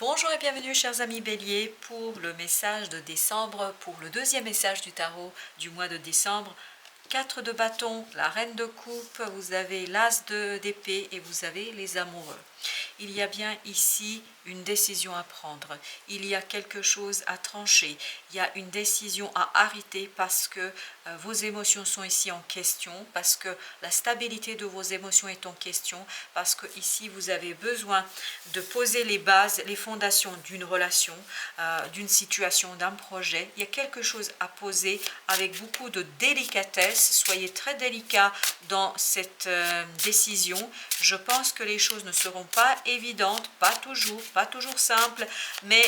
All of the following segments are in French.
Bonjour et bienvenue chers amis Bélier pour le message de décembre, pour le deuxième message du tarot du mois de décembre. 4 de bâton, la reine de coupe, vous avez l'as d'épée et vous avez les amoureux. Il y a bien ici une décision à prendre, il y a quelque chose à trancher, il y a une décision à arrêter parce que vos émotions sont ici en question, parce que la stabilité de vos émotions est en question, parce que ici vous avez besoin de poser les bases, les fondations d'une relation, d'une situation, d'un projet. Il y a quelque chose à poser avec beaucoup de délicatesse. Soyez très délicat dans cette décision. Je pense que les choses ne seront pas évidentes, pas toujours simples, mais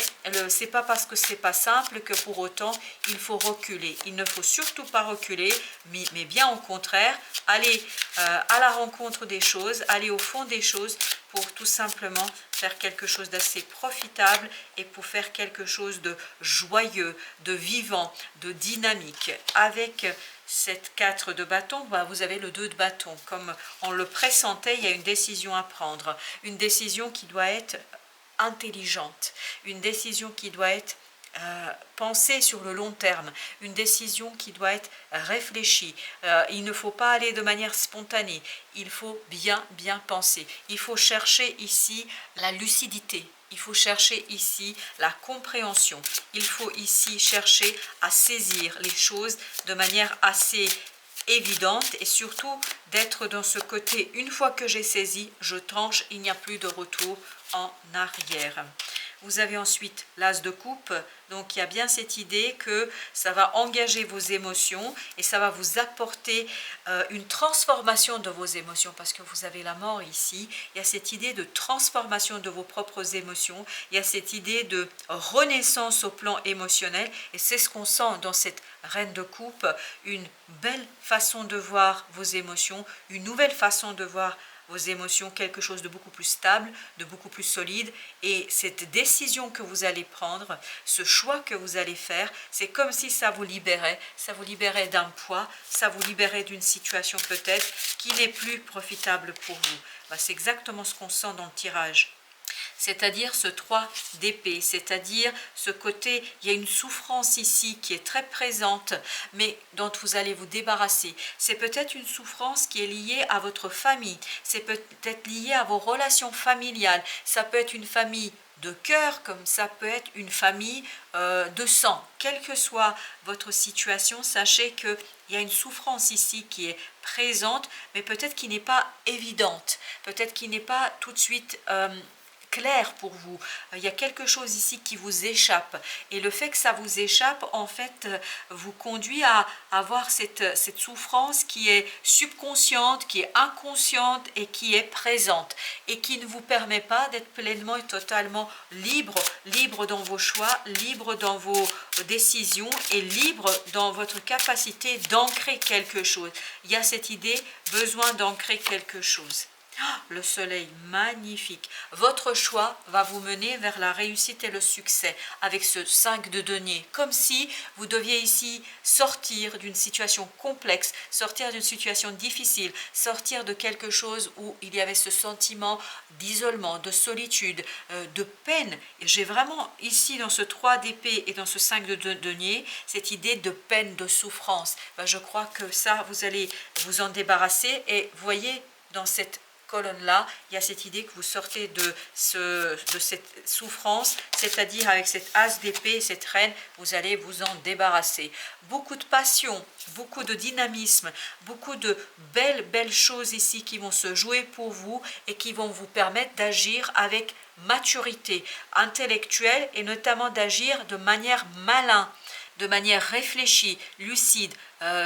c'est pas parce que c'est pas simple que pour autant il faut reculer. Il ne faut surtout pas reculer, mais bien au contraire, aller à la rencontre des choses, aller au fond des choses pour tout simplement faire quelque chose d'assez profitable et pour faire quelque chose de joyeux, de vivant, de dynamique. Avec cette 4 de bâton, vous avez le 2 de bâton. Comme on le pressentait, il y a une décision à prendre. Une décision qui doit être intelligente. Une décision qui doit être penser sur le long terme, une décision qui doit être réfléchie. Il ne faut pas aller de manière spontanée, il faut bien penser. Il faut chercher ici la lucidité, il faut chercher ici la compréhension, il faut ici chercher à saisir les choses de manière assez évidente et surtout d'être dans ce côté, une fois que j'ai saisi, je tranche, il n'y a plus de retour en arrière. Vous avez ensuite l'as de coupe, donc il y a bien cette idée que ça va engager vos émotions et ça va vous apporter une transformation de vos émotions parce que vous avez la mort ici. Il y a cette idée de transformation de vos propres émotions, il y a cette idée de renaissance au plan émotionnel et c'est ce qu'on sent dans cette reine de coupe, une belle façon de voir vos émotions, une nouvelle façon de voir vos émotions, quelque chose de beaucoup plus stable, de beaucoup plus solide. Et cette décision que vous allez prendre, ce choix que vous allez faire, c'est comme si ça vous libérait d'un poids, ça vous libérait d'une situation peut-être qui n'est plus profitable pour vous. C'est exactement ce qu'on sent dans le tirage. C'est-à-dire ce 3 d'épée, c'est-à-dire ce côté, il y a une souffrance ici qui est très présente, mais dont vous allez vous débarrasser. C'est peut-être une souffrance qui est liée à votre famille, c'est peut-être lié à vos relations familiales, ça peut être une famille de cœur, comme ça peut être une famille de sang. Quelle que soit votre situation, sachez qu'il y a une souffrance ici qui est présente, mais peut-être qui n'est pas évidente, peut-être qui n'est pas tout de suite clair pour vous. Il y a quelque chose ici qui vous échappe et le fait que ça vous échappe en fait vous conduit à avoir cette souffrance qui est subconsciente, qui est inconsciente et qui est présente et qui ne vous permet pas d'être pleinement et totalement libre dans vos choix, libre dans vos décisions et libre dans votre capacité d'ancrer quelque chose. Il y a cette idée, besoin d'ancrer quelque chose. Le soleil, magnifique. Votre choix va vous mener vers la réussite et le succès avec ce 5 de denier. Comme si vous deviez ici sortir d'une situation complexe, sortir d'une situation difficile, sortir de quelque chose où il y avait ce sentiment d'isolement, de solitude, de peine. J'ai vraiment ici dans ce 3 d'épée et dans ce 5 de denier, cette idée de peine, de souffrance. Je crois que ça, vous allez vous en débarrasser et voyez dans cette colonne-là, il y a cette idée que vous sortez de cette souffrance, c'est-à-dire avec cette as d'épée, cette reine, vous allez vous en débarrasser. Beaucoup de passion, beaucoup de dynamisme, beaucoup de belles choses ici qui vont se jouer pour vous et qui vont vous permettre d'agir avec maturité intellectuelle et notamment d'agir de manière malin, de manière réfléchie, lucide,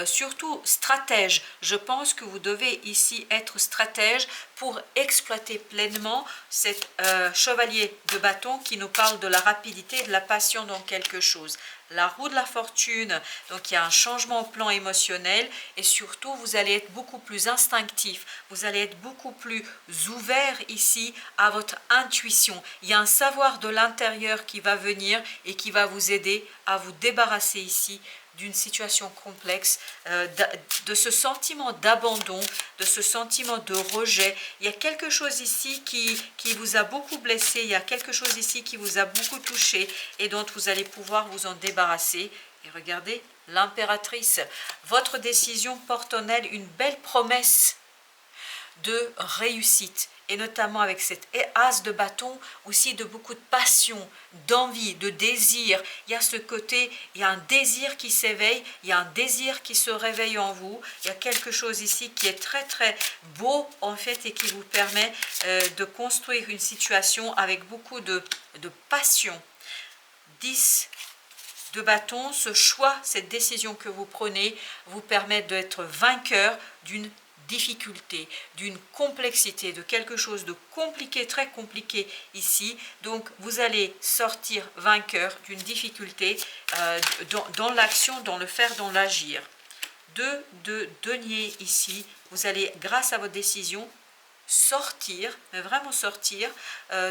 surtout stratège. Je pense que vous devez ici être stratège pour exploiter pleinement cet chevalier de bâton qui nous parle de la rapidité et de la passion dans quelque chose. La roue de la fortune, donc il y a un changement au plan émotionnel et surtout vous allez être beaucoup plus instinctif, vous allez être beaucoup plus ouvert ici à votre intuition. Il y a un savoir de l'intérieur qui va venir et qui va vous aider à vous débarrasser ici d'une situation complexe, de ce sentiment d'abandon, de ce sentiment de rejet. Il y a quelque chose ici qui vous a beaucoup blessé, il y a quelque chose ici qui vous a beaucoup touché et dont vous allez pouvoir vous en débarrasser. Et regardez, l'impératrice, votre décision porte en elle une belle promesse de réussite, et notamment avec cet as de bâton, aussi de beaucoup de passion, d'envie, de désir. Il y a ce côté, il y a un désir qui s'éveille, il y a un désir qui se réveille en vous. Il y a quelque chose ici qui est très très beau en fait et qui vous permet de construire une situation avec beaucoup de passion. 10 de bâton, ce choix, cette décision que vous prenez vous permet d'être vainqueur d'une difficulté, d'une complexité, de quelque chose de compliqué, très compliqué ici. Donc vous allez sortir vainqueur d'une difficulté dans l'action, dans le faire, dans l'agir. 2 de denier ici, vous allez grâce à votre décision sortir, mais vraiment sortir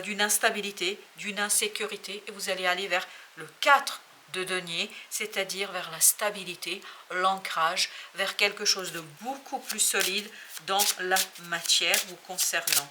d'une instabilité, d'une insécurité, et vous allez aller vers le 4 de denier, c'est-à-dire vers la stabilité, l'ancrage, vers quelque chose de beaucoup plus solide dans la matière vous concernant.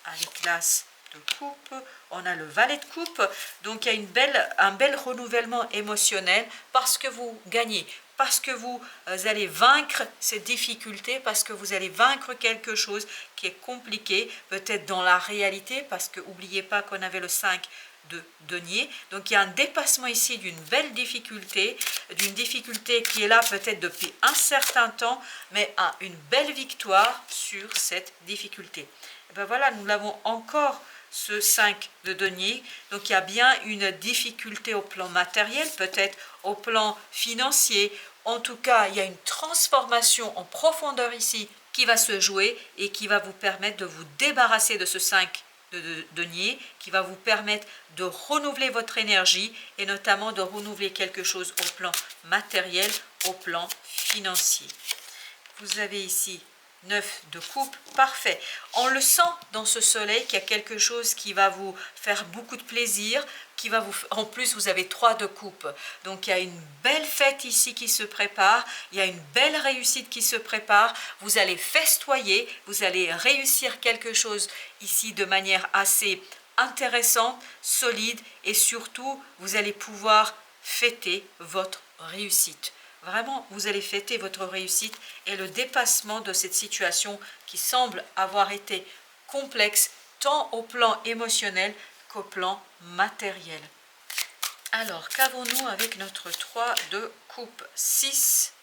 Avec l'as de coupe, on a le valet de coupe, donc il y a un bel renouvellement émotionnel parce que vous gagnez, parce que vous allez vaincre ces difficultés, parce que vous allez vaincre quelque chose qui est compliqué, peut-être dans la réalité, parce que n'oubliez pas qu'on avait le 5 de denier. Donc il y a un dépassement ici d'une belle difficulté, qui est là peut-être depuis un certain temps, mais à une belle victoire sur cette difficulté. Et bien voilà, nous l'avons encore ce 5 de denier. Donc il y a bien une difficulté au plan matériel, peut-être au plan financier. En tout cas, il y a une transformation en profondeur ici qui va se jouer et qui va vous permettre de vous débarrasser de ce 5 de denier, qui va vous permettre de renouveler votre énergie et notamment de renouveler quelque chose au plan matériel, au plan financier. Vous avez ici 9 de coupe, parfait. On le sent dans ce soleil qu'il y a quelque chose qui va vous faire beaucoup de plaisir, en plus vous avez 3 de coupe, donc il y a une belle fête ici qui se prépare, il y a une belle réussite qui se prépare, vous allez festoyer, vous allez réussir quelque chose ici de manière assez intéressante, solide, et surtout vous allez pouvoir fêter votre réussite. Vraiment, vous allez fêter votre réussite et le dépassement de cette situation qui semble avoir été complexe tant au plan émotionnel qu'au plan matériel. Alors, qu'avons-nous avec notre 3 de coupe? 6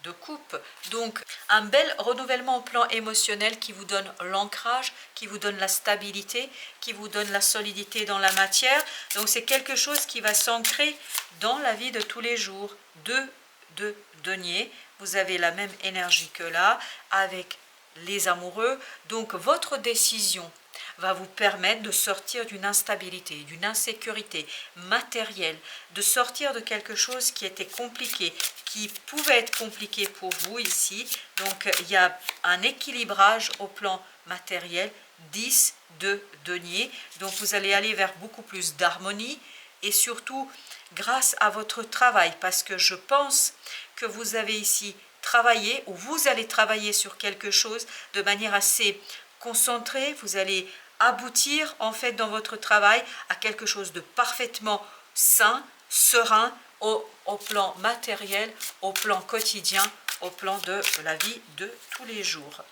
de coupe. Donc, un bel renouvellement au plan émotionnel qui vous donne l'ancrage, qui vous donne la stabilité, qui vous donne la solidité dans la matière. Donc, c'est quelque chose qui va s'ancrer dans la vie de tous les jours. 2 de denier, vous avez la même énergie que là, avec les amoureux. Donc, votre décision va vous permettre de sortir d'une instabilité, d'une insécurité matérielle, de sortir de quelque chose qui était compliqué, qui pouvait être compliqué pour vous ici. Donc, il y a un équilibrage au plan matériel, 10 de denier. Donc, vous allez aller vers beaucoup plus d'harmonie et surtout grâce à votre travail, parce que je pense que vous avez ici travaillé ou vous allez travailler sur quelque chose de manière assez concentrée. Vous allez aboutir en fait dans votre travail à quelque chose de parfaitement sain, serein au plan matériel, au plan quotidien, au plan de la vie de tous les jours.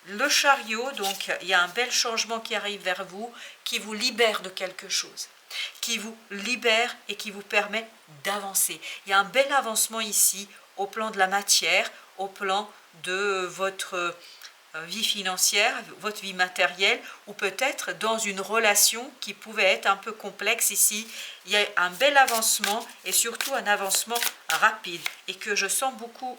Le chariot, donc il y a un bel changement qui arrive vers vous, qui vous libère de quelque chose, qui vous libère et qui vous permet d'avancer. Il y a un bel avancement ici au plan de la matière, au plan de votre vie financière, votre vie matérielle, ou peut-être dans une relation qui pouvait être un peu complexe ici. Il y a un bel avancement et surtout un avancement rapide et que je sens beaucoup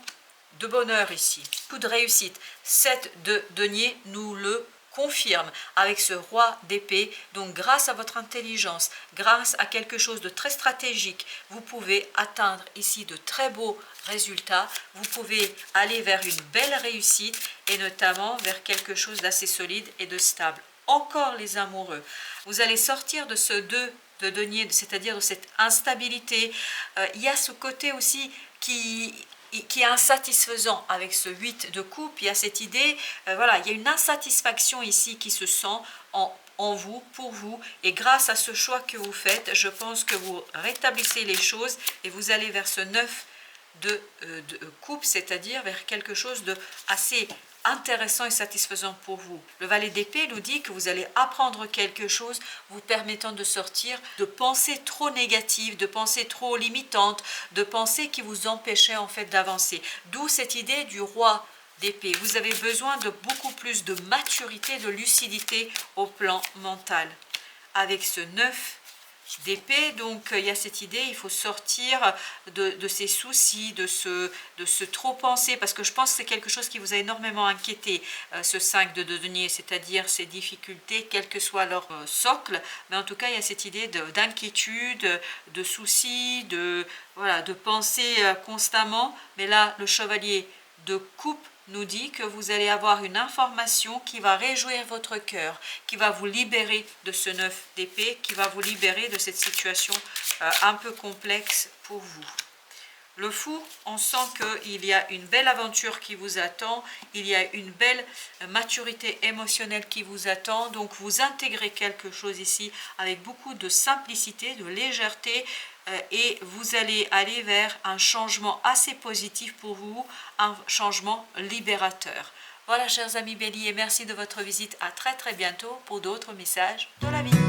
de bonheur ici, beaucoup de réussite. 7 de denier nous le confirme avec ce roi d'épée. Donc grâce à votre intelligence, grâce à quelque chose de très stratégique, vous pouvez atteindre ici de très beaux résultats. Vous pouvez aller vers une belle réussite et notamment vers quelque chose d'assez solide et de stable. encore les amoureux. Vous allez sortir de ce 2 de denier, c'est-à-dire de cette instabilité. Il y a ce côté aussi qui est insatisfaisant avec ce 8 de coupe. Il y a cette idée, voilà, il y a une insatisfaction ici qui se sent en vous, pour vous, et grâce à ce choix que vous faites, je pense que vous rétablissez les choses et vous allez vers ce 9 de coupe, c'est-à-dire vers quelque chose de assez intéressant et satisfaisant pour vous. Le valet d'épée nous dit que vous allez apprendre quelque chose vous permettant de sortir de pensées trop négatives, de pensées trop limitantes, de pensées qui vous empêchaient en fait d'avancer. D'où cette idée du roi d'épée. Vous avez besoin de beaucoup plus de maturité, de lucidité au plan mental. Avec ce 9 d'épée, donc il y a cette idée, il faut sortir de ces soucis, de ce trop penser, parce que je pense que c'est quelque chose qui vous a énormément inquiété, ce 5 de denier, c'est-à-dire ces difficultés, quel que soit leur socle, mais en tout cas il y a cette idée d'inquiétude, de soucis, voilà, de penser constamment, mais là le chevalier de coupe nous dit que vous allez avoir une information qui va réjouir votre cœur, qui va vous libérer de ce 9 d'épée, qui va vous libérer de cette situation un peu complexe pour vous. Le fou, on sent qu'il y a une belle aventure qui vous attend, il y a une belle maturité émotionnelle qui vous attend, donc vous intégrez quelque chose ici avec beaucoup de simplicité, de légèreté, et vous allez aller vers un changement assez positif pour vous, un changement libérateur. Voilà, chers amis Bélier, merci de votre visite, à très bientôt pour d'autres messages de la vie.